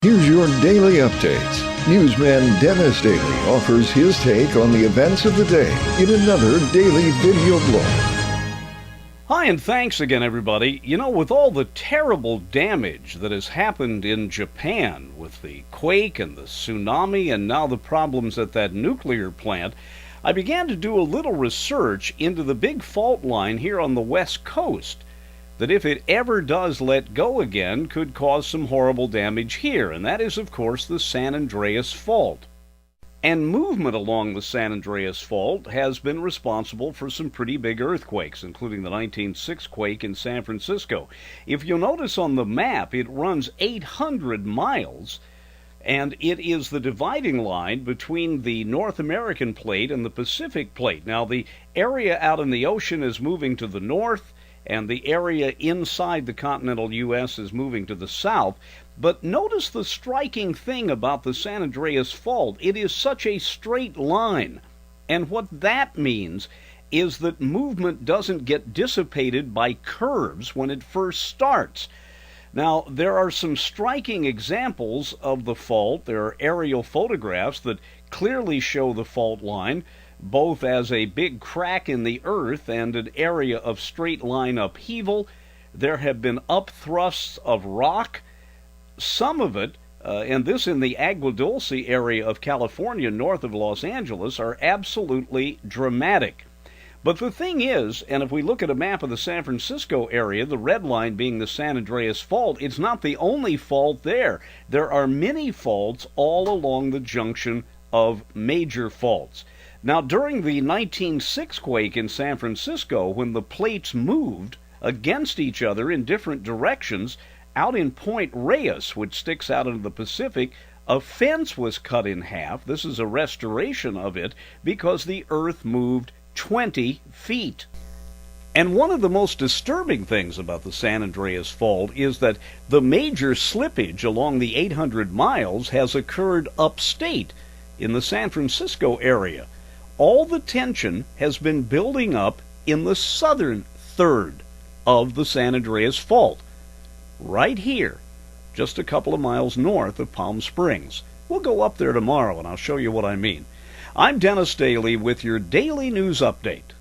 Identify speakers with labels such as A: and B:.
A: Here's your daily updates. Newsman Dennis Daily offers his take on the events of the day in another daily video blog.
B: Hi, and thanks again, everybody. You know, with all the terrible damage that has happened in Japan with the quake and the tsunami and now the problems at that nuclear plant, I began to do a little research into the big fault line here on the West Coast that, if it ever does let go again, could cause some horrible damage here, and that is, of course, the San Andreas Fault. And movement along the San Andreas Fault has been responsible for some pretty big earthquakes, including the 1906 quake in San Francisco. If you'll notice on the map, it runs 800 miles, and it is the dividing line between the North American plate and the Pacific plate. Now, the area out in the ocean is moving to the north, and the area inside the continental U.S. is moving to the south. But notice the striking thing about the San Andreas Fault. It is such a straight line. And what that means is that movement doesn't get dissipated by curves when it first starts. Now, there are some striking examples of the fault. There are aerial photographs that clearly show the fault line, both as a big crack in the earth and an area of straight line upheaval. There have been upthrusts of rock. Some of it, and this in the Agua Dulce area of California north of Los Angeles, are absolutely dramatic. But the thing is, and if we look at a map of the San Francisco area, the red line being the San Andreas Fault, it's not the only fault there. There are many faults all along the junction of major faults. Now, during the 1906 quake in San Francisco, when the plates moved against each other in different directions, out in Point Reyes, which sticks out into the Pacific, a fence was cut in half. This is a restoration of it because the earth moved 20 feet. And one of the most disturbing things about the San Andreas Fault is that the major slippage along the 800 miles has occurred upstate in the San Francisco area. All the tension has been building up in the southern third of the San Andreas Fault, right here, just a couple of miles north of Palm Springs. We'll go up there tomorrow, and I'll show you what I mean. I'm Dennis Daly with your daily news update.